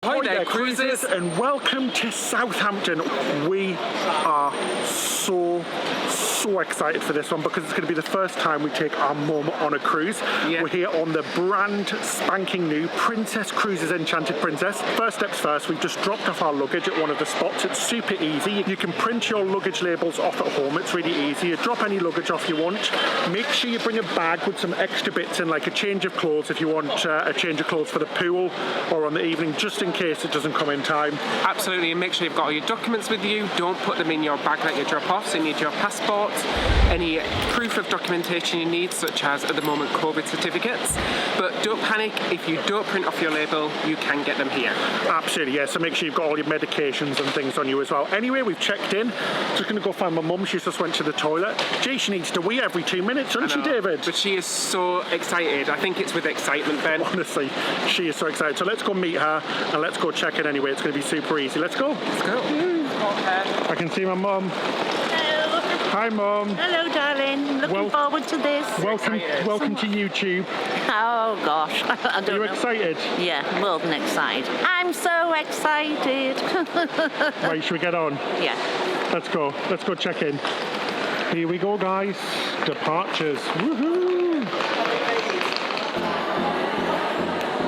Ahoy there, Cruises, and welcome to Southampton. We are so excited for this one because it's going to be the first time we take our mum on a cruise. Yeah. We're here on the brand spanking new Princess Cruises Enchanted Princess. First steps first, we've just dropped off our luggage at one of the spots. It's super easy. You can print your luggage labels off at home. It's really easy. You drop any luggage off you want. Make sure you bring a bag with some extra bits in, like a change of clothes if you want a change of clothes for the pool or on the evening, just in case it doesn't come in time. Absolutely, and make sure you've got all your documents with you. Don't put them in your bag that you drop off. So you need your passport, any proof of documentation you need, such as at the moment COVID certificates. But don't panic, if you don't print off your label, you can get them here. Absolutely, yeah, so make sure you've got all your medications and things on you as well. Anyway, we've checked in. Just going to go find my mum. She just went to the toilet. Gee, she needs to wee every 2 minutes, doesn't she, David? But she is so excited. I think it's with excitement, Ben. Honestly, she is so excited. So let's go meet her and let's go check in anyway. It's going to be super easy. Let's go. Let's go. I can see my mum. Hello. Hi, Mum. Hello, darling. Looking forward to this. Welcome to YouTube. Oh, gosh. I don't know. Are you excited? Yeah, more than excited. I'm so excited. Right, should we get on? Yeah. Let's go. Let's go check in. Here we go, guys. Departures. Woohoo!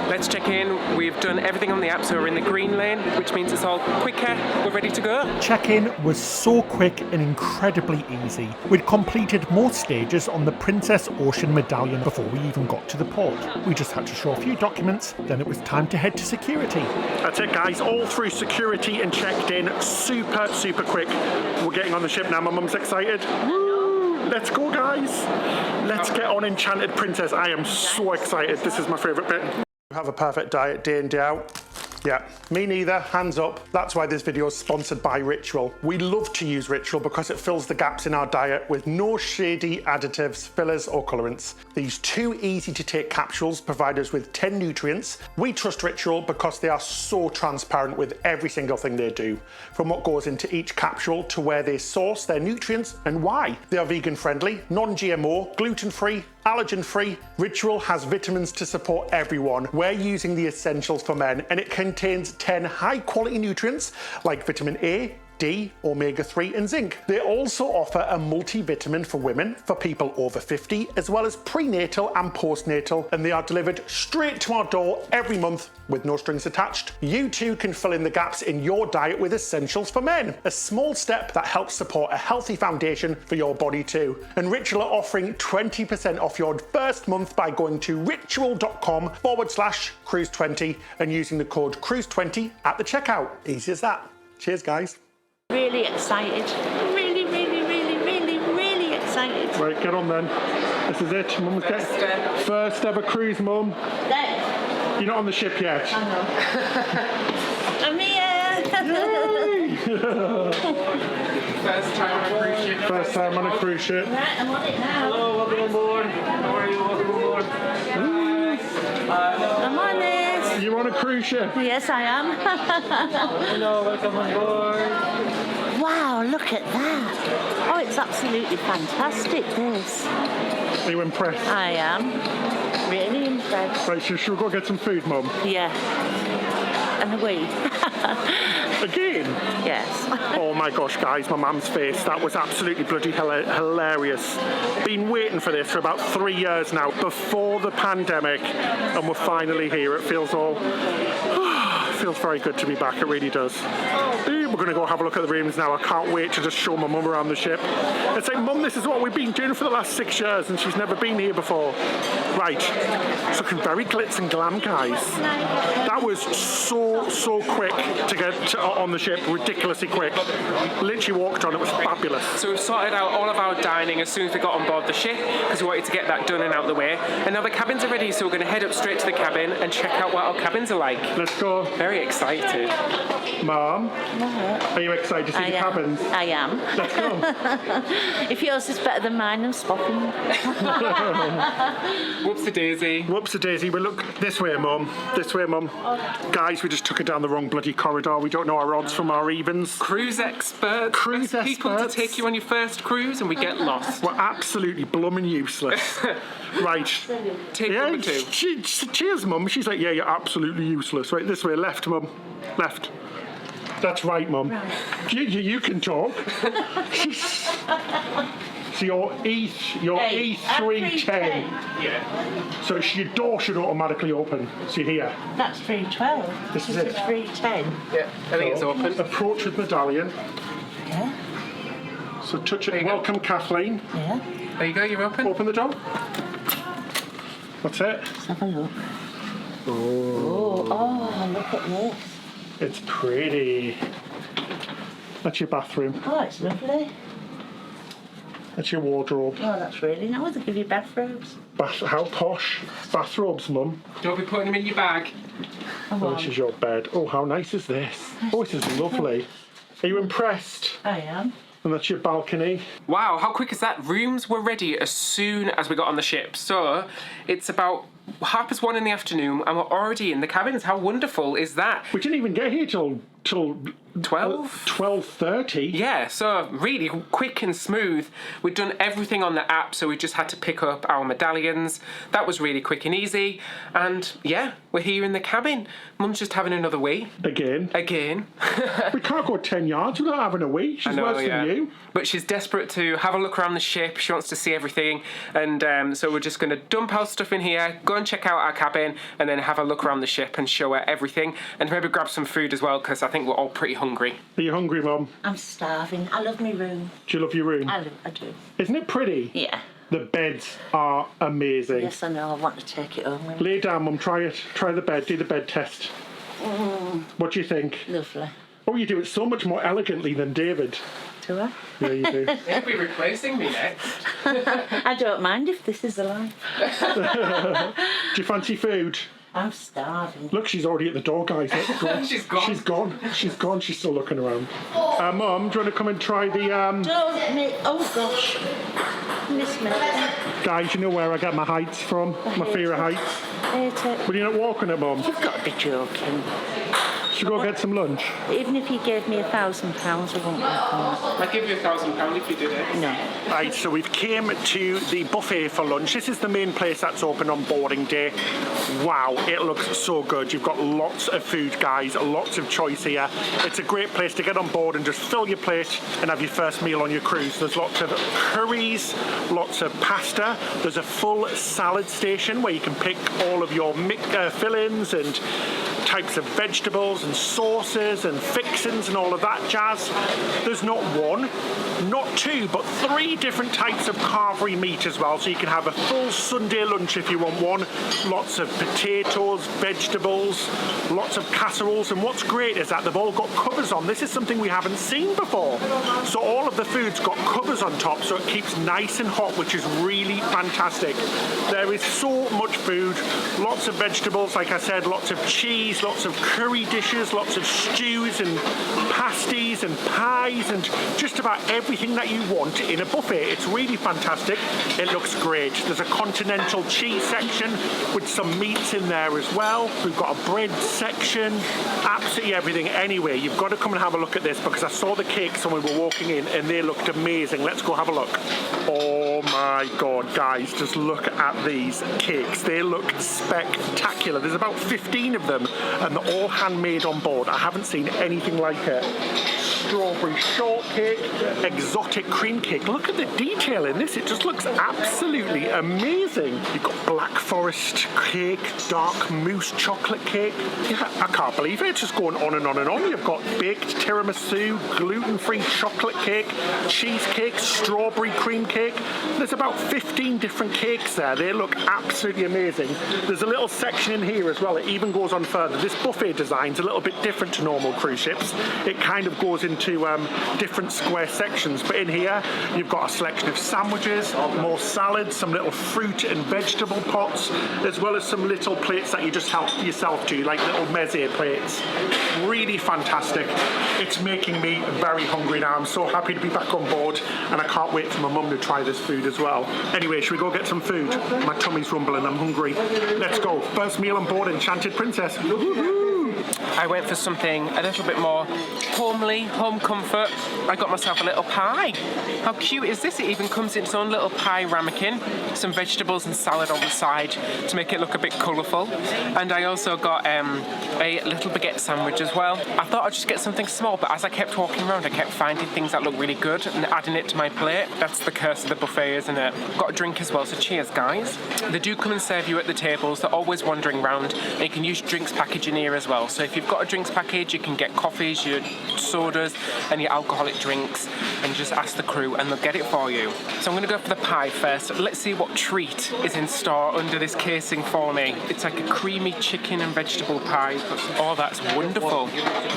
Let's check in. We've done everything on the app, so we're in the green lane, which means it's all quicker. We're ready to go. Check-in was so quick and incredibly easy. We'd completed more stages on the Princess Ocean Medallion before we even got to the port. We just had to show a few documents, then it was time to head to security. That's it, guys. All through security and checked in. Super quick. We're getting on the ship now. My mum's excited. Woo! Let's go, guys. Let's get on Enchanted Princess. I am so excited. This is my favourite bit. Have a perfect diet day in, day out. Yeah, me neither, hands up. That's why this video is sponsored by Ritual. We love to use Ritual because it fills the gaps in our diet with no shady additives, fillers or colorants. These 2 easy to take capsules provide us with 10 nutrients. We trust Ritual because they are so transparent with every single thing they do. From what goes into each capsule to where they source their nutrients and why. They are vegan friendly, non-GMO, gluten-free, allergen-free. Ritual has vitamins to support everyone. We're using the essentials for men and it contains 10 high-quality nutrients like vitamin A, D, omega-3 and zinc. They also offer a multivitamin for women, for people over 50, as well as prenatal and postnatal, and they are delivered straight to our door every month with no strings attached. You too can fill in the gaps in your diet with essentials for men, a small step that helps support a healthy foundation for your body too. And Ritual are offering 20% off your first month by going to ritual.com/cruise20 and using the code cruise20 at the checkout. Easy as that. Cheers, guys. Really excited. Really excited. Right, get on then. This is it. Mum's getting first ever cruise, Mum. There. You're not on the ship yet. I know. I'm here. First time on a cruise ship. First time on a cruise ship. Right, I'm on it now. Hello, welcome aboard. How are you? Welcome aboard. I'm on it. You're on a cruise ship? Yes, I am. Hello, welcome aboard. Wow, look at that. Oh, it's absolutely fantastic, this. Are you impressed? I am. Really impressed. Right, so should we go get some food, Mum? Yeah. And away. Again? Yes. Oh my gosh, guys, my mum's face. That was absolutely bloody hilarious. Been waiting for this for about 3 years now, before the pandemic, and we're finally here. It feels feels very good to be back, it really does. We're going to go have a look at the rooms now. I can't wait to just show my mum around the ship and say, Mum, this is what we've been doing for the last 6 years and she's never been here before. Right, it's looking very glitz and glam, guys. That was so quick to get on the ship, ridiculously quick. Literally walked on, it was fabulous. So we've sorted out all of our dining as soon as we got on board the ship because we wanted to get that done and out of the way. And now the cabins are ready, so we're going to head up straight to the cabin and check out what our cabins are like. Let's go. Very excited. Mum, are you excited to see the cabins? I am. Let's go. If yours is better than mine, I'm swapping. Whoops-a-daisy. Whoops-a-daisy. We look this way, Mum. This way, Mum. Guys, we just took it down the wrong bloody corridor. We don't know our odds from our evens. Cruise experts. Cruise People to experts. take you on your first cruise and we get lost. We're absolutely blooming useless. Right. Take Yeah, number 2. cheers, Mum. She's like, yeah, you're absolutely useless. Right, this way, left, Mum. Left. That's right, Mum. Right. You can talk. So your E310. Yeah. So your door should automatically open. See here. That's 312. This is it. 310. Yeah, I think it's open. Approach with medallion. Yeah. So touch There it. you go. Welcome, Kathleen. Yeah. There you go, you're open. Open the door. That's it. Let's have a look. Oh, look at this. It's pretty. That's your bathroom. Oh, it's lovely. That's your wardrobe. Oh, that's really nice. They give you bathrobes. How posh. Bathrobes, Mum. Don't be putting them in your bag. Oh, this is your bed. Oh, how nice is this? Oh, this is lovely. Are you impressed? I am. And that's your balcony. Wow, how quick is that? Rooms were ready as soon as we got on the ship. So it's about 1:30 in the afternoon and we're already in the cabins. How wonderful is that? We didn't even get here till 12? 12:30. Yeah, so really quick and smooth. We'd done everything on the app, so we just had to pick up our medallions. That was really quick and easy. And yeah, we're here in the cabin. Mum's just having another wee. Again. We can't go 10 yards without having a wee. She's worse than you. But she's desperate to have a look around the ship. She wants to see everything. And so we're just going to dump our stuff in here, go and check out our cabin, and then have a look around the ship and show her everything. And maybe grab some food as well, because I think we're all pretty hungry. Are you hungry, Mum? I'm starving. I love my room. Do you love your room? I do. Isn't it pretty? Yeah. The beds are amazing. Yes, I know. I want to take it home with me. Lay down, Mum. Try it. Try the bed. Do the bed test. What do you think? Lovely. Oh, you do it so much more elegantly than David. Do I? Yeah, you do. You'll be replacing me next. I don't mind if this is a lie. Do you fancy food? I'm starving. Look, she's already at the door, guys. Look, go on. She's gone. She's gone. She's gone. She's still looking around. Mum, do you want to come and try the... Don't make... Oh, gosh. Miss me. Guys, you know where I get my heights from? My fear of heights. Hate it. Will you not walk on it, Mum? You've got to be joking. Should we go get some lunch? Even if you gave me £1,000, I won't work on I'd give you £1,000 if you did it. that. No. Right, so we've came to the buffet for lunch. This is the main place that's open on boarding day. Wow, it looks so good. You've got lots of food, guys, lots of choice here. It's a great place to get on board and just fill your plate and have your first meal on your cruise. There's lots of curries, lots of pasta. There's a full salad station where you can pick all of your fillings and types of vegetables and sauces and fixins and all of that jazz. There's not one, not two, but 3 different types of carvery meat as well, so you can have a full Sunday lunch if you want one. Lots of potatoes, vegetables, lots of casseroles, and what's great is that they've all got covers on. This is something we haven't seen before. So all of the food's got covers on top, so it keeps nice and hot, which is really fantastic. There is so much food, lots of vegetables, like I said, lots of cheese, lots of curry dishes, lots of stews and pasties and pies and just about everything that you want in a buffet. It's really fantastic. It looks great. There's a continental cheese section with some meats in there as well. We've got a bread section, absolutely everything. Anyway, you've got to come and have a look at this because I saw the cakes when we were walking in and they looked amazing. Let's go have a look. Oh my God, guys, just look at these cakes. They look spectacular. There's about 15 of them and they're all handmade on board. I haven't seen anything like it. Strawberry shortcake, exotic cream cake. Look at the detail in this. It just looks absolutely amazing. You've got black forest cake, dark mousse chocolate cake. Yeah, I can't believe it. It's just going on and on and on. You've got baked tiramisu, gluten-free chocolate cake, cheesecake, strawberry cream cake. There's about 15 different cakes there. They look absolutely amazing. There's a little section in here as well. It even goes on further. This buffet design's a little bit different to normal cruise ships. It kind of goes into different square sections, but in here you've got a selection of sandwiches, more salads, some little fruit and vegetable pots, as well as some little plates that you just help yourself to, like little meze plates. Really fantastic. It's making me very hungry now. I'm so happy to be back on board and I can't wait for my mum to try this food as well. Anyway, should we go get some food? My tummy's rumbling, I'm hungry. Let's go. First meal on board Enchanted Princess. Woo-hoo-hoo. I went for something a little bit more homely, home comfort. I got myself a little pie. How cute is this? It even comes in its own little pie ramekin, some vegetables and salad on the side to make it look a bit colourful. And I also got a little baguette sandwich as well. I thought I'd just get something small, but as I kept walking around, I kept finding things that look really good and adding it to my plate. That's the curse of the buffet, isn't it? Got a drink as well, so cheers, guys. They do come and serve you at the tables. They're always wandering around, and you can use drinks package in here as well. So if you've got a drinks package, you can get coffees, your sodas, and your alcoholic drinks, and just ask the crew, and they'll get it for you. So I'm going to go for the pie first. Let's see what treat is in store under this casing for me. It's like a creamy chicken and vegetable pie. Oh, that's wonderful.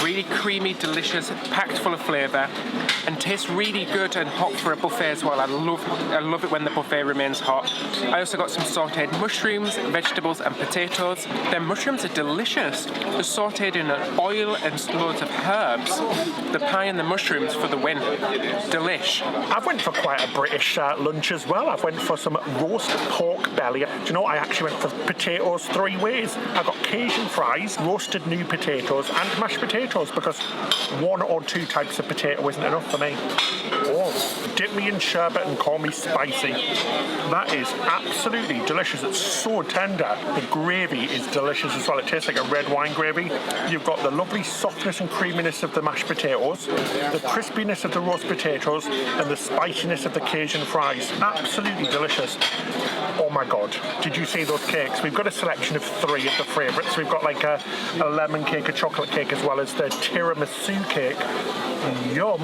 Really creamy, delicious, packed full of flavour, and tastes really good and hot for a buffet as well. I love it when the buffet remains hot. I also got some sautéed mushrooms, vegetables and potatoes. Their mushrooms are delicious. They're sautéed in oil and loads of herbs. The pie and the mushrooms for the win. Delish. I've went for quite a British lunch as well. I've went for some roast pork belly. Do you know, I actually went for potatoes 3 ways. I got Cajun fries, roasted new potatoes and mashed potatoes because 1 or 2 types of potato isn't enough for me. Oh, dip me in sherbet and call me spicy. That is absolutely delicious. It's so tender. The gravy is delicious as well. It tastes like a red wine gravy. You've got the lovely softness and creaminess of the mashed potatoes, the crispiness of the roast potatoes, and the spiciness of the Cajun fries. Absolutely delicious. Oh my God, did you see those cakes? We've got a selection of 3 of the favourites. We've got like a lemon cake, a chocolate cake, as well as the tiramisu cake. Yum.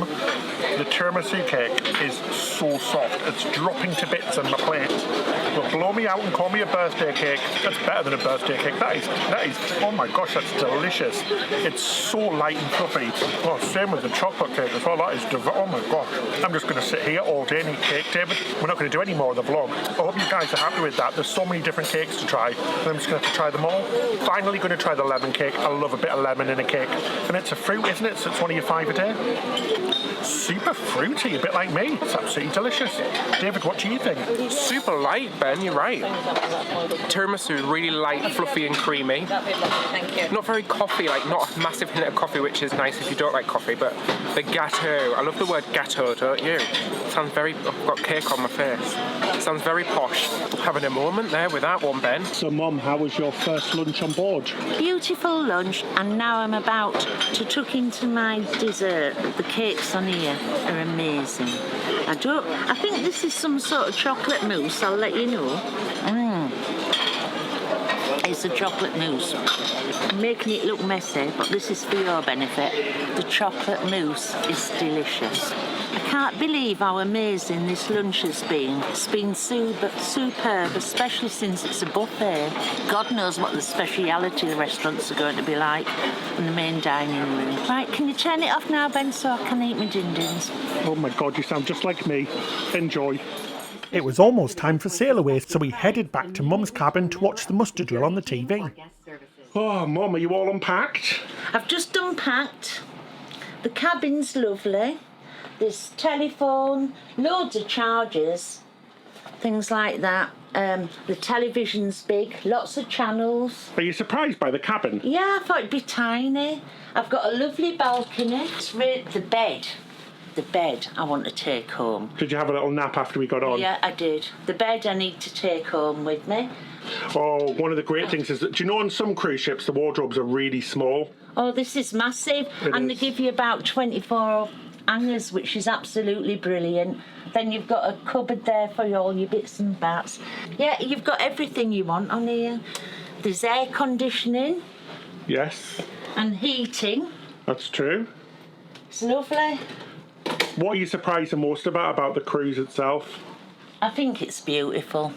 The tiramisu cake is so soft. It's dropping to bits on my plate. Well, blow me out and call me a birthday cake. That's better than a birthday cake. That is, oh my gosh, that's delicious. It's so light and fluffy. Oh, same with the chocolate cake as well. That is, oh my gosh. I'm just going to sit here all day and eat cake, David. We're not going to do any more of the vlog. I hope you guys are happy with that. There's so many different cakes to try, and I'm just going to have to try them all. Finally going to try the lemon cake. I love a bit of lemon in a cake. And it's a fruit, isn't it? So it's one of your 5 a day. Super fruity, a bit like me. It's absolutely delicious. David, what do you think? Super light, Ben, you're right. Tiramisu, really light, fluffy and creamy. Thank you. Not very coffee, like not a massive hint of coffee, which is nice if you don't like coffee, but the gâteau, I love the word gâteau, don't you? Sounds very, I've got cake on my face. Sounds very posh. Having a moment there with that one, Ben. So, Mum, how was your first lunch on board? Beautiful lunch, and now I'm about to tuck into my dessert. The cakes on here are amazing. I think this is some sort of chocolate mousse, I'll let you know. It's a chocolate mousse. I'm making it look messy, but this is for your benefit. The chocolate mousse is delicious. I can't believe how amazing this lunch has been. It's been superb, especially since it's a buffet. God knows what the speciality restaurants are going to be like in the main dining room. Right, can you turn it off now, Ben, so I can eat my din-dins? Oh my God, you sound just like me. Enjoy. It was almost time for sail away, so we headed back to Mum's cabin to watch the muster drill on the TV. Oh, Mum, are you all unpacked? I've just unpacked. The cabin's lovely. There's telephone, loads of chargers, things like that. The television's big, lots of channels. Are you surprised by the cabin? Yeah, I thought it'd be tiny. I've got a lovely balcony. The bed I want to take home. Did you have a little nap after we got on? Yeah, I did. The bed I need to take home with me. Oh, one of the great things is that, do you know on some cruise ships the wardrobes are really small? Oh, this is massive. And they give you about 24 hangers, which is absolutely brilliant. Then you've got a cupboard there for all your bits and bats. Yeah, you've got everything you want on here. There's air conditioning. Yes. And heating. That's true. It's lovely. What are you surprised the most about the cruise itself? I think it's beautiful.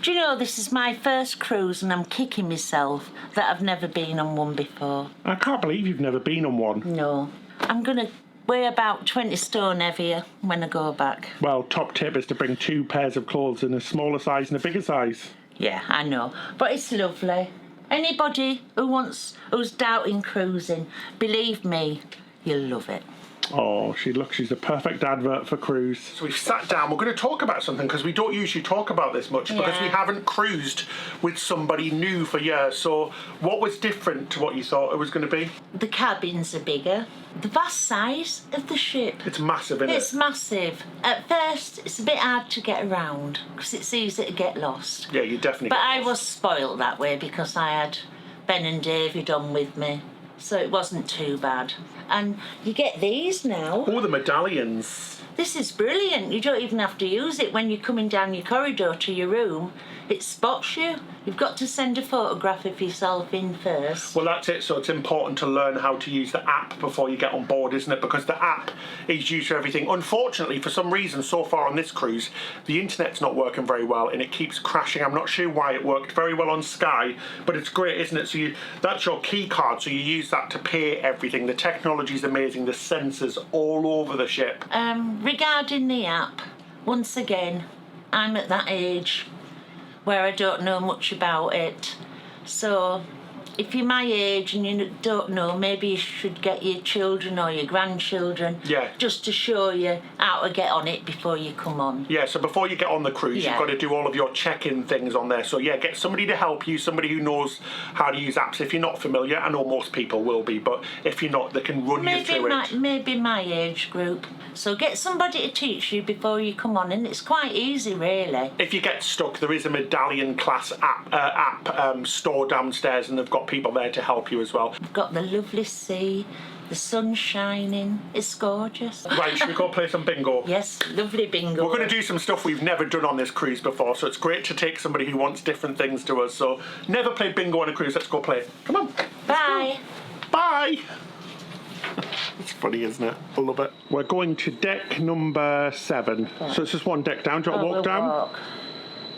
Do you know, this is my first cruise and I'm kicking myself that I've never been on one before. I can't believe you've never been on one. No. I'm going to weigh about 20 stone heavier when I go back. Well, top tip is to bring 2 pairs of clothes in a smaller size and a bigger size. Yeah, I know. But it's lovely. Anybody who's doubting cruising, believe me, you'll love it. Oh, she's a perfect advert for cruise. So we've sat down. We're going to talk about something because we don't usually talk about this much because we haven't cruised with somebody new for years. So what was different to what you thought it was going to be? The cabins are bigger. The vast size of the ship. It's massive, isn't it? It's massive. At first, it's a bit hard to get around because it's easy to get lost. Yeah, you definitely. But I was spoilt that way because I had Ben and David on with me, so it wasn't too bad. And you get these now. Oh, the medallions. This is brilliant. You don't even have to use it when you're coming down your corridor to your room. It spots you. You've got to send a photograph of yourself in first. Well, that's it. So it's important to learn how to use the app before you get on board, isn't it? Because the app is used for everything. Unfortunately, for some reason, so far on this cruise, the internet's not working very well and it keeps crashing. I'm not sure why. It worked very well on Sky, but it's great, isn't it? So that's your key card. So you use that to pay everything. The technology is amazing. The sensors all over the ship. Regarding the app, once again, I'm at that age where I don't know much about it. So if you're my age and you don't know, maybe you should get your children or your grandchildren just to show you how to get on it before you come on. Yeah, so before you get on the cruise, you've got to do all of your check-in things on there. So yeah, get somebody to help you, somebody who knows how to use apps. If you're not familiar, I know most people will be, but if you're not, they can run you through it. Maybe my age group. So get somebody to teach you before you come on, and it's quite easy, really. If you get stuck, there is a medallion class app store downstairs, and they've got people there to help you as well. We've got the lovely sea, the sun shining. It's gorgeous. Right, should we go play some bingo? Yes, lovely bingo. We're going to do some stuff we've never done on this cruise before, so it's great to take somebody who wants different things to us. So never played bingo on a cruise. Let's go play. Come on. Bye. Bye. It's funny, isn't it? I love it. We're going to deck number 7. So it's just one deck down. Do you want to walk down? Walk.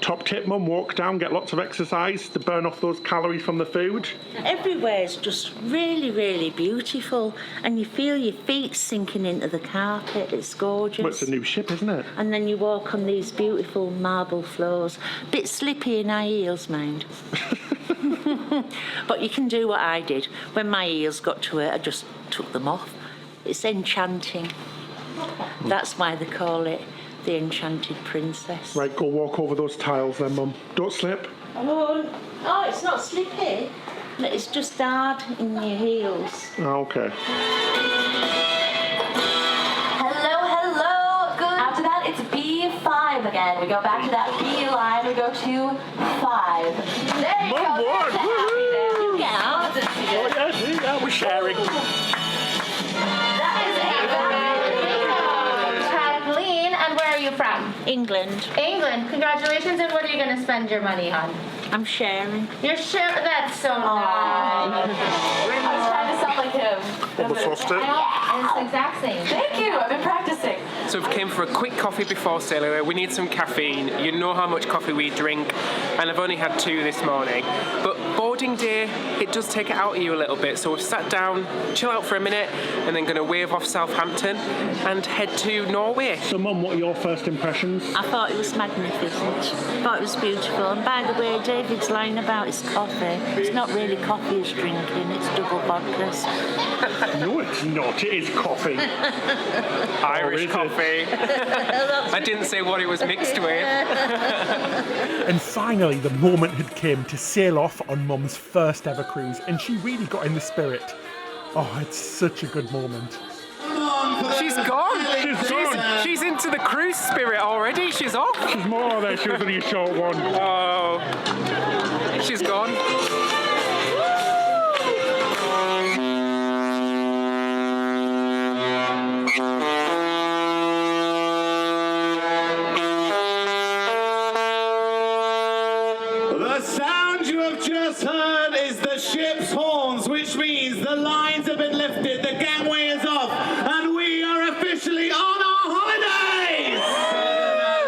Top tip, Mum, walk down, get lots of exercise to burn off those calories from the food. Everywhere's just really, really beautiful, and you feel your feet sinking into the carpet. It's gorgeous. Well, it's a new ship, isn't it? And then you walk on these beautiful marble floors. Bit slippy in high heels, mind. But you can do what I did. When my heels got to it, I just took them off. It's enchanting. That's why they call it the Enchanted Princess. Right, go walk over those tiles then, Mum. Don't slip. Oh, it's not slippy. It's just hard in your heels. Oh, okay. Hello. Good. After that, it's B5 again. We go back to that B line. We go to 5. There you Mum, go. what? You get out. Oh, yeah, we're sharing. That is a Kathleen, and where are you from? England. England. Congratulations, and what are you going to spend your money on? I'm sharing. You're sharing. That's so nice. I was trying to sound like him. Almost lost it. Yeah, it's the exact same. Thank you. I've been practicing. So we came for a quick coffee before sailing away. We need some caffeine. You know how much coffee we drink, and I've only had 2 this morning. But boarding day, it does take it out of you a little bit. So we've sat down, chill out for a minute, and then going to wave off Southampton and head to Norway. So, Mum, what are your first impressions? I thought it was magnificent. I thought it was beautiful. And by the way, David's lying about his coffee. It's not really coffee he's drinking, it's double vodkas. No, it's not. It is coffee. Irish coffee. I didn't say what it was mixed with. And finally, the moment had come to sail off on Mum's first ever cruise, and she really got in the spirit. Oh, it's such a good moment. She's gone. She's gone. She's into the cruise spirit already. She's off. She's more there. She was only a short one. Oh, she's gone. The sound you have just heard is the ship's horns, which means the lines have been lifted, the gangway is off, and we are officially on our holidays!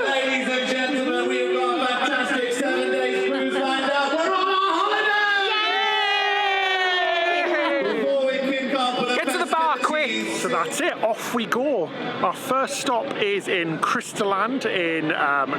Ladies and gentlemen, we've got a fantastic 7-day cruise lined up. We're on our holidays! Before we kick off, Get to the bar, quick. So that's it, off we go. Our first stop is in Kristaland in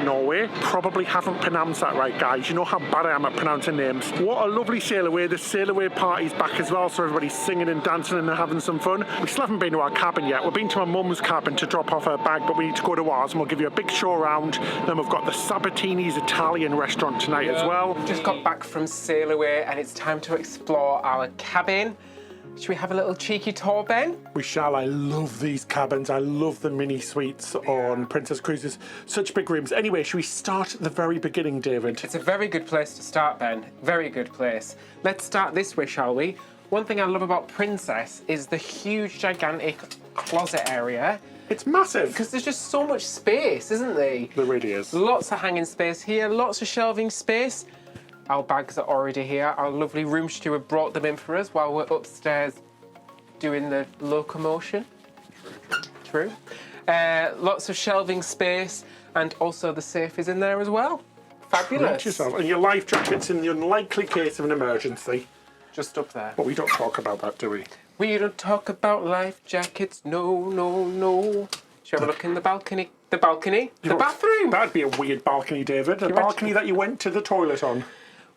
Norway. Probably haven't pronounced that right, guys. You know how bad I am at pronouncing names. What a lovely sail away. The sail away party's back as well, so everybody's singing and dancing and having some fun. We still haven't been to our cabin yet. We've been to my mum's cabin to drop off her bag, but we need to go to ours, and we'll give you a big show around. Then we've got the Sabatini's Italian restaurant tonight as well. Just got back from sail away and it's time to explore our cabin. Should we have a little cheeky tour, Ben? We shall. I love these cabins. I love the mini suites on Princess Cruises. Such big rooms. Anyway, should we start at the very beginning, David? It's a very good place to start, Ben. Very good place. Let's start this way, shall we? One thing I love about Princess is the huge, gigantic closet area. It's massive. Because there's just so much space, isn't there? There really is. Lots of hanging space here, lots of shelving space. Our bags are already here. Our lovely room steward brought them in for us while we're upstairs doing the locomotion. True. Lots of shelving space, and also the safe is in there as well. Fabulous. Yourself. And your life jackets in the unlikely case of an emergency. Just up there. But we don't talk about that, do we? We don't talk about life jackets, no, no, no. Shall we have a look in the balcony? The balcony? The bathroom? That'd be a weird balcony, David. A balcony that you went to the toilet on.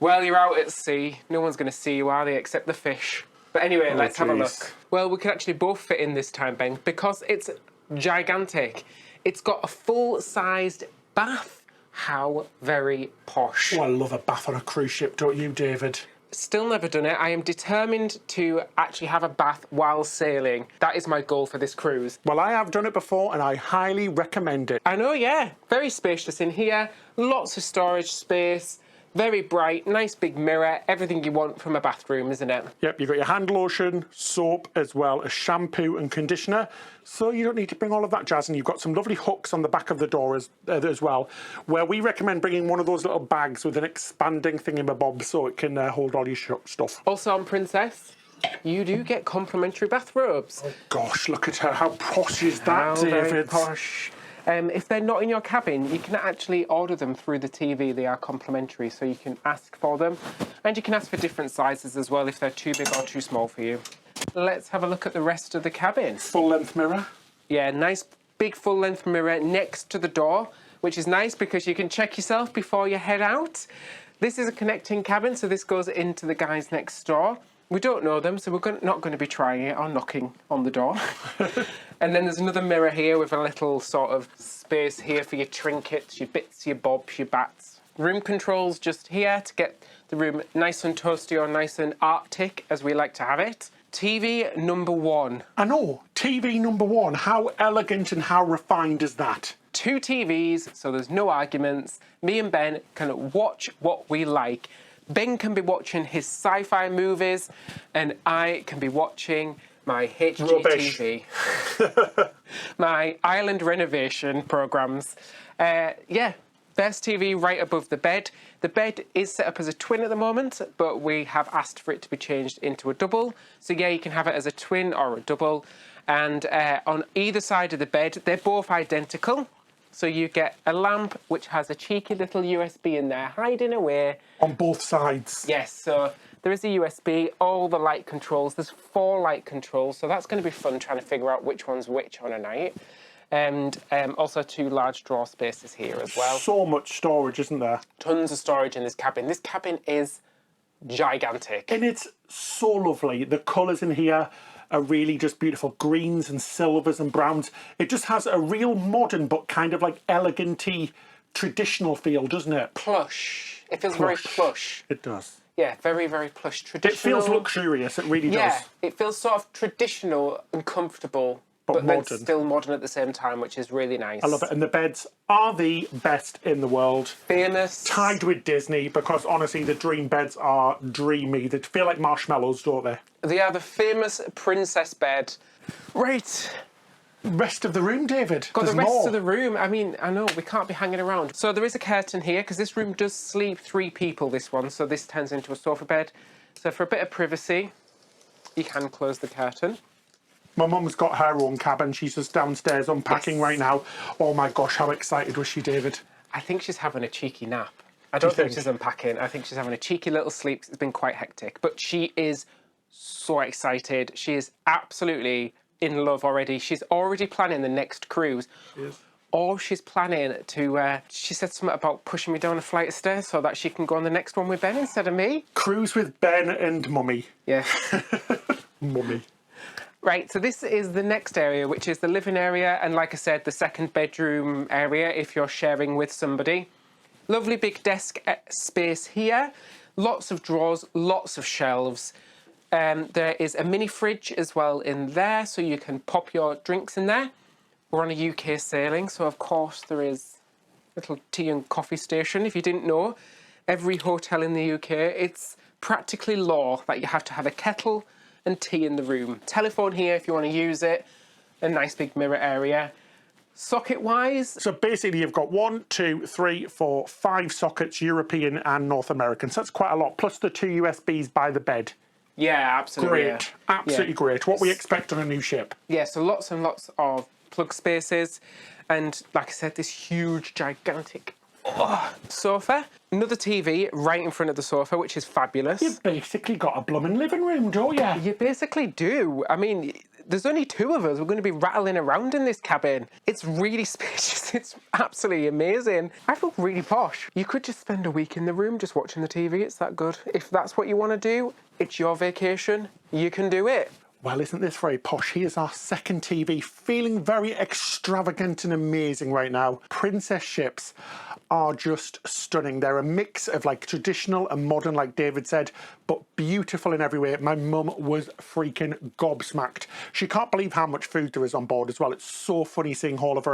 Well, you're out at sea. No one's going to see you, are they, except the fish? But anyway, let's have a look. Well, we can actually both fit in this time, Ben, because it's gigantic. It's got a full-sized bath. How very posh. Oh, I love a bath on a cruise ship, don't you, David? Still never done it. I am determined to actually have a bath while sailing. That is my goal for this cruise. Well, I have done it before and I highly recommend it. I know, yeah. Very spacious in here. Lots of storage space. Very bright, nice big mirror, everything you want from a bathroom, isn't it? Yep, you've got your hand lotion, soap, as well as shampoo and conditioner. So you don't need to bring all of that jazz, and you've got some lovely hooks on the back of the door as well, where we recommend bringing one of those little bags with an expanding thingamabob so it can hold all your stuff. Also on Princess, you do get complimentary bathrobes. Oh gosh, look at her, how posh is that, David? Very posh. If they're not in your cabin, you can actually order them through the TV. They are complimentary, so you can ask for them. And you can ask for different sizes as well if they're too big or too small for you. Let's have a look at the rest of the cabin. Full-length mirror. Yeah, nice big full-length mirror next to the door, which is nice because you can check yourself before you head out. This is a connecting cabin, so this goes into the guys next door. We don't know them, so we're not going to be trying it or knocking on the door. And then there's another mirror here with a little sort of space here for your trinkets, your bits, your bobs, your bats. Room controls just here to get the room nice and toasty or nice and arctic, as we like to have it. TV number one. I know, TV number one. How elegant and how refined is that? 2 TVs, so there's no arguments. Me and Ben can watch what we like. Ben can be watching his sci-fi movies, and I can be watching my HGTV. My island renovation programmes. Yeah, there's TV right above the bed. The bed is set up as a twin at the moment, but we have asked for it to be changed into a double. So yeah, you can have it as a twin or a double. And on either side of the bed, they're both identical. So you get a lamp which has a cheeky little USB in there hiding away. On both sides? Yes, so there is a USB, all the light controls. There's 4 light controls, so that's going to be fun trying to figure out which one's which on a night. And also 2 large drawer spaces here as well. So much storage, isn't there? Tons of storage in this cabin. This cabin is gigantic. And it's so lovely. The colours in here are really just beautiful. Greens and silvers and browns. It just has a real modern but kind of like elegant-y traditional feel, doesn't it? Plush. It feels very plush. It does. Yeah, very, very plush. Traditional. It feels luxurious, it really does. Yeah, it feels sort of traditional and comfortable, but then still modern at the same time, which is really nice. I love it. And the beds are the best in the world. Famous. Tied with Disney, because honestly, the dream beds are dreamy. They feel like marshmallows, don't they? They are the famous Princess bed. Right. Rest of the room, David. Got There's the rest more. of the room. I mean, I know, we can't be hanging around. So there is a curtain here, because this room does sleep 3 people, this one. So this turns into a sofa bed. So for a bit of privacy, you can close the curtain. My mum's got her own cabin. She's just downstairs unpacking right now. Oh my gosh, how excited was she, David? I think she's having a cheeky nap. I don't think she's unpacking. I think she's having a cheeky little sleep. It's been quite hectic. But she is so excited. She is absolutely in love already. She's already planning the next cruise. Yes. Or she's planning to, she said something about pushing me down a flight of stairs so that she can go on the next one with Ben instead of me. Cruise with Ben and Mummy. Yeah. Mummy. Right, so this is the next area, which is the living area, and like I said, the second bedroom area if you're sharing with somebody. Lovely big desk space here. Lots of drawers, lots of shelves. There is a mini fridge as well in there, so you can pop your drinks in there. We're on a UK sailing, so of course there is a little tea and coffee station. If you didn't know, every hotel in the UK, it's practically law that you have to have a kettle and tea in the room. Telephone here if you want to use it. A nice big mirror area. Socket-wise... So basically you've got 1, 2, 3, 4, 5 sockets, European and North American. So that's quite a lot, plus the 2 USBs by the bed. Yeah, absolutely. Great, yeah. absolutely great. What we expect on a new ship. Yeah, so lots and lots of plug spaces. And like I said, this huge, gigantic sofa. Another TV right in front of the sofa, which is fabulous. You've basically got a blooming living room, don't you? You basically do. I mean, there's only 2 of us. We're going to be rattling around in this cabin. It's really spacious. It's absolutely amazing. I feel really posh. You could just spend a week in the room just watching the TV. It's that good. If that's what you want to do, it's your vacation. You can do it. Well, isn't this very posh? Here's our second TV, feeling very extravagant and amazing right now. Princess ships are just stunning. They're a mix of like traditional and modern, like David said, but beautiful in every way. My mum was freaking gobsmacked. She can't believe how much food there is on board as well. It's so funny seeing all of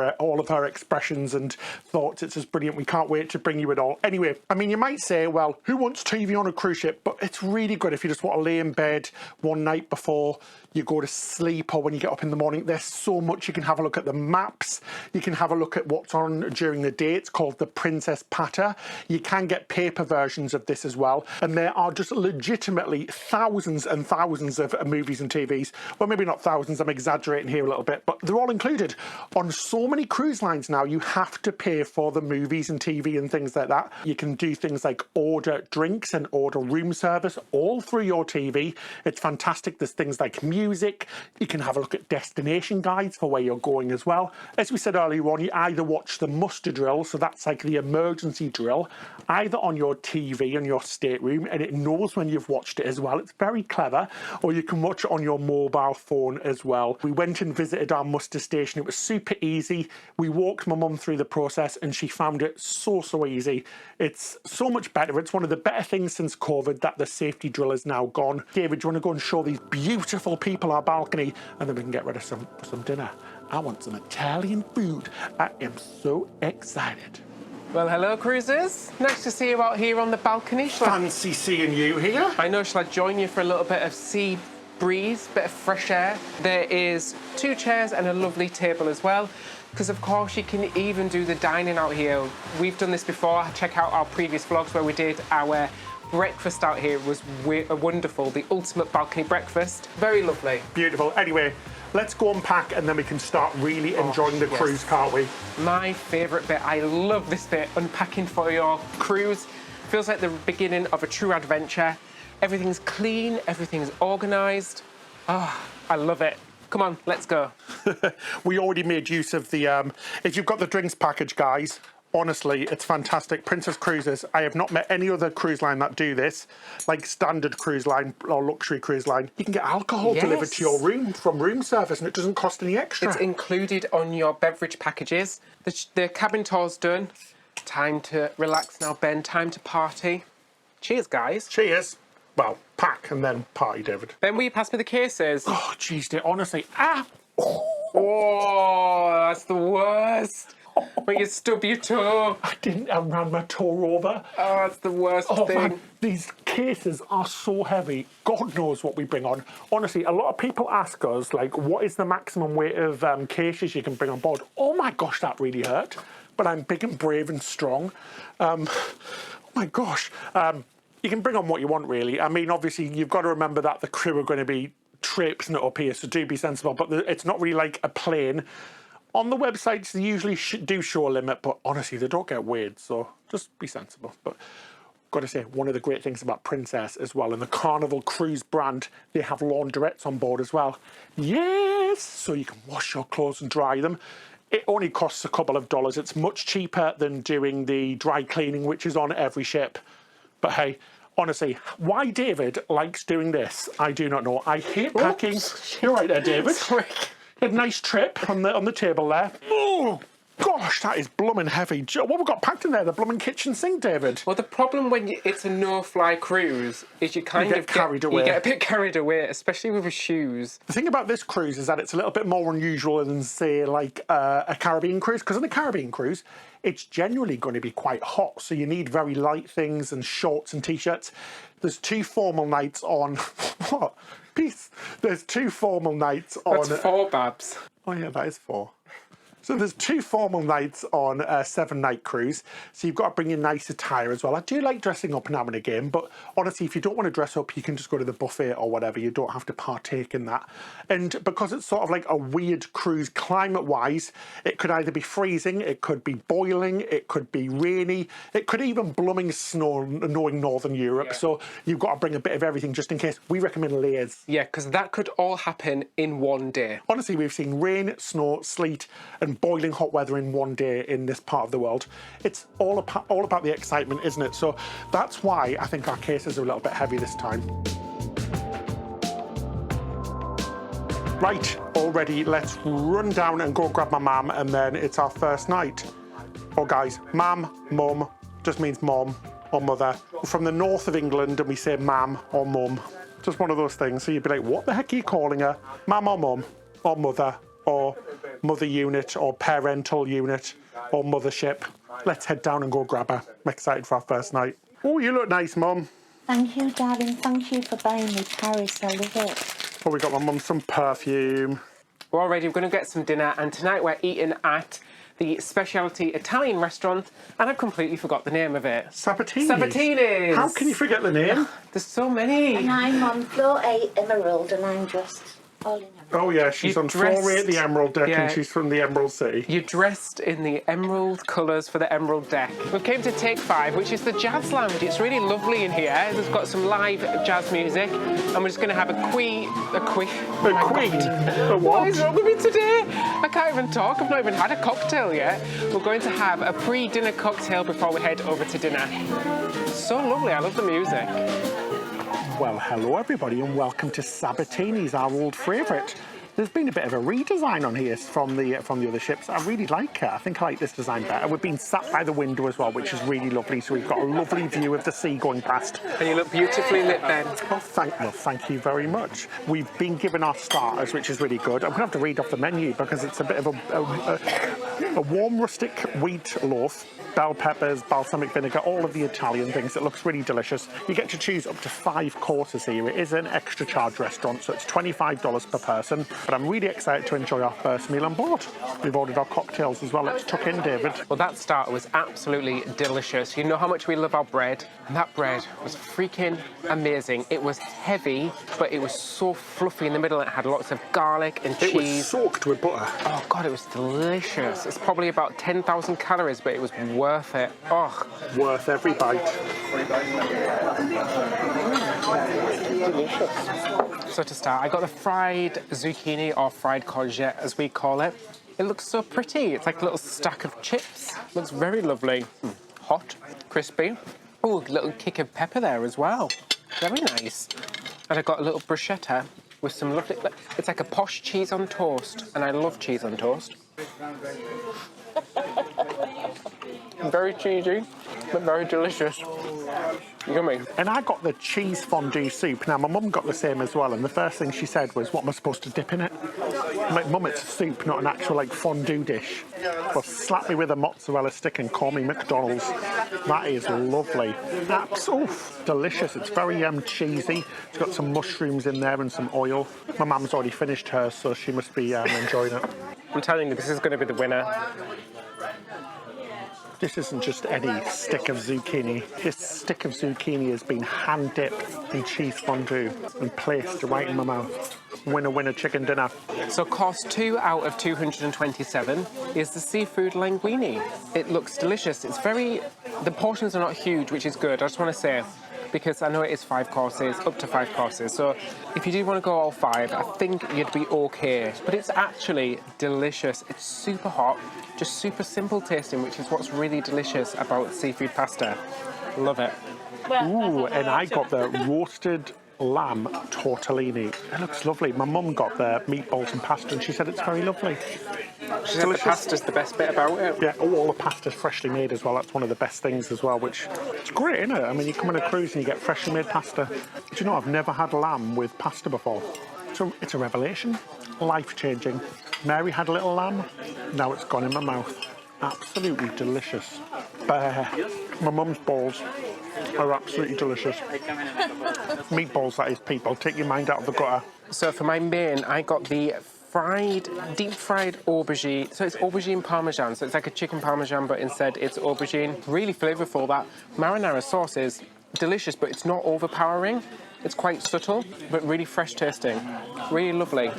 her expressions and thoughts. It's just brilliant. We can't wait to bring you it all. Anyway, I mean, you might say, well, who wants TV on a cruise ship? But it's really good if you just want to lay in bed one night before you go to sleep or when you get up in the morning. There's so much. You can have a look at the maps. You can have a look at what's on during the day. It's called the Princess Patter. You can get paper versions of this as well. And there are just legitimately thousands and thousands of movies and TVs. Well, maybe not thousands, I'm exaggerating here a little bit, but they're all included. On so many cruise lines now, you have to pay for the movies and TV and things like that. You can do things like order drinks and order room service all through your TV. It's fantastic. There's things like music. You can have a look at destination guides for where you're going as well. As we said earlier on, you either watch the muster drill, so that's like the emergency drill, either on your TV in your stateroom, and it knows when you've watched it as well. It's very clever. Or you can watch it on your mobile phone as well. We went and visited our muster station. It was super easy. We walked my mum through the process and she found it so easy. It's so much better. It's one of the better things since COVID that the safety drill is now gone. David, do you want to go and show these beautiful people our balcony, and then we can get rid of some dinner? I want some Italian food. I am so excited. Well, hello, cruisers. Nice to see you out here on the balcony. Fancy seeing you here. I know, shall I join you for a little bit of sea breeze, bit of fresh air? There is 2 chairs and a lovely table as well, because of course you can even do the dining out here. We've done this before. Check out our previous vlogs where we did our breakfast out here. It was wonderful. The ultimate balcony breakfast. Very lovely. Beautiful. Anyway, let's go unpack and then we can start really enjoying the cruise, can't we? My favourite bit. I love this bit. Unpacking for your cruise. Feels like the beginning of a true adventure. Everything's clean. Everything's organised. Oh, I love it. Come on, let's go. We already made use of the, if you've got the drinks package, guys, honestly, it's fantastic. Princess Cruises, I have not met any other cruise line that do this, like standard cruise line or luxury cruise line. You can get alcohol delivered to your room from room service and it doesn't cost any extra. It's included on your beverage packages. The cabin tour's done. Time to relax now, Ben. Time to party. Cheers, guys. Cheers. Well, pack and then party, David. Ben, will you pass me the cases? Oh, jeez, honestly. Oh, that's the worst. When you stub your toe. I didn't. I ran my toe over. Oh, that's the worst thing. Man, these cases are so heavy. God knows what we bring on. Honestly, a lot of people ask us, like, what is the maximum weight of cases you can bring on board? Oh my gosh, that really hurt. But I'm big and brave and strong. Oh my gosh. You can bring on what you want, really. I mean, obviously, you've got to remember that the crew are going to be traipsing it up here, so do be sensible. But it's not really like a plane. On the websites, they usually do show a limit, but honestly, they don't get weighed, so just be sensible. But got to say, one of the great things about Princess as well, and the Carnival Cruise brand, they have laundrettes on board as well. Yes! layers, so you can wash your clothes and dry them. It only costs a couple of dollars. It's much cheaper than doing the dry cleaning, which is on every ship. But hey, honestly, why David likes doing this, I do not know. I hate packing. You're right there, David. Sorry. You had a nice trip on the table there. Oh, gosh, that is blooming heavy. What have we got packed in there? The blooming kitchen sink, David. Well, the problem when it's a no-fly cruise is you get carried away. You get a bit carried away, especially with your shoes. The thing about this cruise is that it's a little bit more unusual than, say, like a Caribbean cruise, because on a Caribbean cruise, it's generally going to be quite hot, so you need very light things and shorts and T-shirts. There's 2 formal nights on... What? Peace. There's 2 formal nights on... That's 4, Babs. Oh, yeah, that is 4. So there's 2 formal nights on a 7-night cruise, so you've got to bring your nice attire as well. I do like dressing up now and again, but honestly, if you don't want to dress up, you can just go to the buffet or whatever. You don't have to partake in that. And because it's sort of like a weird cruise climate-wise, it could either be freezing, it could be boiling, it could be rainy, it could even blooming snow, knowing Northern Europe. Yeah. So you've got to bring a bit of everything just in case. We recommend layers. Yeah, because that could all happen in one day. Honestly, we've seen rain, snow, sleet, and boiling hot weather in one day in this part of the world. It's all about the excitement, isn't it? So that's why I think our cases are a little bit heavy this time. Right, all ready. Let's run down and go grab my mum, and then it's our first night. Oh, guys, mum, mum just means mom or mother. We're from the north of England, and we say mum or mum. Just one of those things. So you'd be like, what the heck are you calling her? Mum or mum or mother or mother unit or parental unit or mothership. Let's head down and go grab her. I'm excited for our first night. Oh, you look nice, Mum. Thank you, darling. Thank you for buying me Paris. I love it. Oh, we got my mum some perfume. We're all ready. We're going to get some dinner, and tonight we're eating at the specialty Italian restaurant, and I've completely forgot the name of it. Sabatini. Sabatini's. How can you forget the name? There's so many. And I'm on floor 8 Emerald, and I'm dressed all in emerald. Oh yeah, she's on floor 8 the Emerald deck, and she's from the Emerald City. You're dressed in the emerald colours for the Emerald deck. We came to Take 5, which is the jazz lounge. It's really lovely in here. It's got some live jazz music, and we're just going to have a queen? A what? What is wrong with me today? I can't even talk. I've not even had a cocktail yet. We're going to have a pre-dinner cocktail before we head over to dinner. So lovely. I love the music. Well, hello everybody, and welcome to Sabatini's, our old favourite. There's been a bit of a redesign on here from the other ships. I really like it. I think I like this design better. We've been sat by the window as well, which is really lovely. So we've got a lovely view of the sea going past. And you look beautifully lit, Ben. Oh, thank you very much. We've been given our starters, which is really good. I'm going to have to read off the menu because it's a bit of a warm rustic wheat loaf, bell peppers, balsamic vinegar, all of the Italian things. It looks really delicious. You get to choose up to 5 courses here. It is an extra charge restaurant, so it's $25 per person. But I'm really excited to enjoy our first meal on board. We've ordered our cocktails as well. Let's tuck in, David. Well, that starter was absolutely delicious. You know how much we love our bread? And that bread was freaking amazing. It was heavy, but it was so fluffy in the middle. It had lots of garlic and cheese. It was soaked with butter. Oh, God, it was delicious. It's probably about 10,000 calories, but it was worth it. Oh. Worth every bite. Delicious. So to start, I got the fried zucchini, or fried courgette as we call it. It looks so pretty. It's like a little stack of chips. Looks very lovely. Hot, crispy. Oh, a little kick of pepper there as well. Very nice. And I got a little bruschetta with some lovely... It's like a posh cheese on toast, and I love cheese on toast. Very cheesy, but very delicious. Yummy. And I got the cheese fondue soup. Now, my mum got the same as well, and the first thing she said was, what am I supposed to dip in it? I'm like, Mum, it's a soup, not an actual, like, fondue dish. Well, slap me with a mozzarella stick and call me McDonald's. That is lovely. That's, delicious. It's very cheesy. It's got some mushrooms in there and some oil. My mum's already finished hers, so she must be enjoying it. I'm telling you, this is going to be the winner. This isn't just any stick of zucchini. This stick of zucchini has been hand-dipped in cheese fondue and placed right in my mouth. Winner, winner, chicken dinner. So course 2 out of 227 is the seafood linguine. It looks delicious. It's very... The portions are not huge, which is good. I just want to say, because I know it is 5 courses, up to 5 courses. So if you do want to go all 5, I think you'd be okay. But it's actually delicious. It's super hot, just super simple tasting, which is what's really delicious about seafood pasta. Love it. Ooh, and I got the roasted lamb tortellini. It looks lovely. My mum got the meatballs and pasta and she said it's very lovely. She said the pasta's the best bit about it. Yeah, all the pasta's freshly made as well. That's one of the best things as well, which it's great, isn't it? I mean, you come on a cruise and you get freshly made pasta. Do you know, I've never had lamb with pasta before. So it's a revelation. Life-changing. Mary had a little lamb. Now it's gone in my mouth. Absolutely delicious. My mum's balls are absolutely delicious. Meatballs, that is, people. Take your mind out of the gutter. So for my main, I got the deep fried aubergine. So it's aubergine parmesan. So it's like a chicken parmesan, but instead it's aubergine. Really flavourful. That marinara sauce is delicious, but it's not overpowering. It's quite subtle, but really fresh tasting. Really lovely.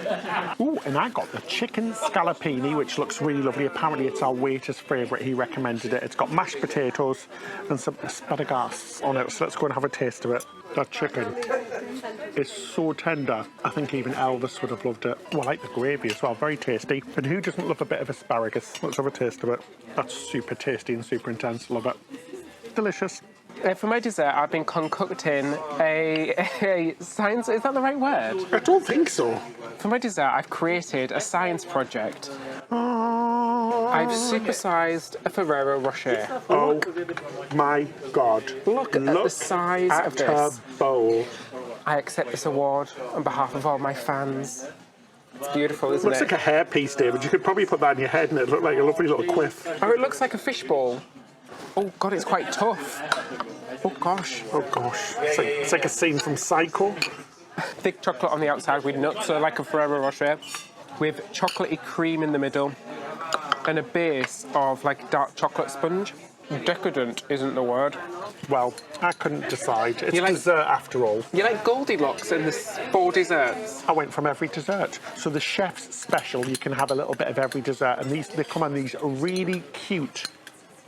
Ooh, and I got the chicken scallopini, which looks really lovely. Apparently it's our waiter's favourite. He recommended it. It's got mashed potatoes and some asparagus on it. So let's go and have a taste of it. That chicken is so tender. I think even Elvis would have loved it. Oh, I like the gravy as well. Very tasty. And who doesn't love a bit of asparagus? Let's have a taste of it. That's super tasty and super intense. Love it. Delicious. For my dessert, I've been concocting a science... Is that the right word? I don't think so. For my dessert, I've created a science project. I've supersized a Ferrero Rocher. Oh my God. Look at the size of this. Bowl. I accept this award on behalf of all my fans. It's beautiful, isn't Looks it? like a hairpiece, David. You could probably put that in your head and it'd look like a lovely little quiff. Oh, it looks like a fishbowl. Oh, God, it's quite tough. Oh, gosh. Oh, gosh. It's like a scene from Psycho. Thick chocolate on the outside with nuts, so like a Ferrero Rocher, with chocolatey cream in the middle, and a base of like dark chocolate sponge. Decadent isn't the word. Well, I couldn't decide. It's like dessert after all. You like Goldilocks and the 4 desserts? I went from every dessert. So the chef's special, you can have a little bit of every dessert, and they come on these really cute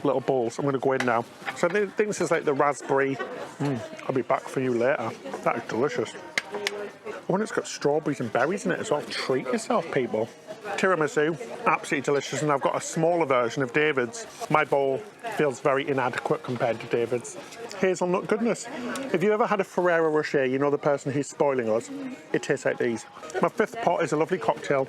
little balls. I'm going to go in now. So I think this is like the raspberry. I'll be back for you later. That is delicious. Oh, and it's got strawberries and berries in it as well. Treat yourself, people. Tiramisu, absolutely delicious, and I've got a smaller version of David's. My bowl feels very inadequate compared to David's. Hazelnut goodness. If you ever had a Ferrero Rocher, you know the person who's spoiling us, it tastes like these. My 5th pot is a lovely cocktail.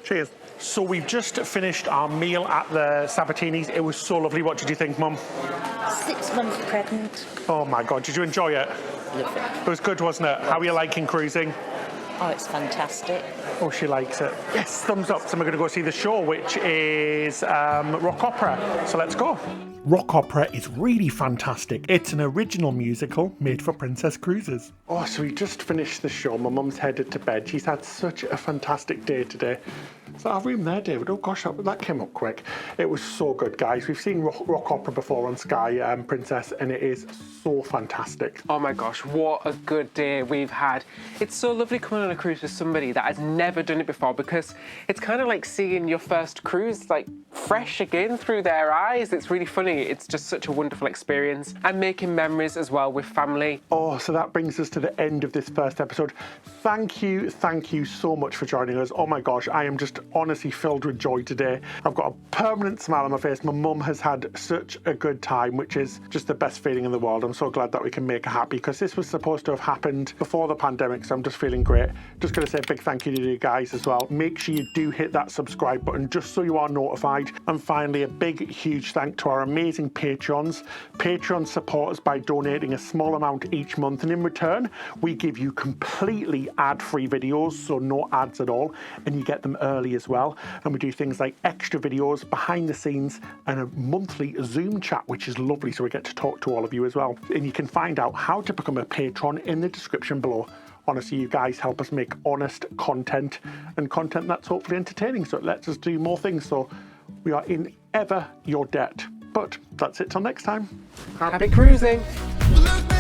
Cheers. So we've just finished our meal at the Sabatini's. It was so lovely. What did you think, Mum? 6 months pregnant. Oh my God, did you enjoy it? Love it. It was good, wasn't it? How are you liking cruising? Oh, it's fantastic. Oh, she likes it. Yes, thumbs up. So we're going to go see the show, which is rock opera. So let's go. Rock opera is really fantastic. It's an original musical made for Princess Cruises. Oh, so we just finished the show. My mum's headed to bed. She's had such a fantastic day today. Is that our room there, David? Oh gosh, that came up quick. It was so good, guys. We've seen rock opera before on Sky, Princess, and it is so fantastic. Oh my gosh, what a good day we've had. It's so lovely coming on a cruise with somebody that has never done it before, because it's kind of like seeing your first cruise like fresh again through their eyes. It's really funny. It's just such a wonderful experience, and making memories as well with family. Oh, so that brings us to the end of this first episode. Thank you so much for joining us. Oh my gosh, I am just honestly filled with joy today. I've got a permanent smile on my face. My mum has had such a good time, which is just the best feeling in the world. I'm so glad that we can make her happy, because this was supposed to have happened before the pandemic, so I'm just feeling great. Just going to say a big thank you to you guys as well. Make sure you do hit that subscribe button just so you are notified. And finally, a big, huge thank to our amazing patrons. Patrons support us by donating a small amount each month, and in return, we give you completely ad-free videos, so no ads at all, and you get them early as well. And we do things like extra videos, behind the scenes, and a monthly Zoom chat, which is lovely, so we get to talk to all of you as well. And you can find out how to become a patron in the description below. Honestly, you guys help us make honest content, and content that's hopefully entertaining, so it lets us do more things, so we are in ever your debt. But that's it till next time. Happy cruising! Look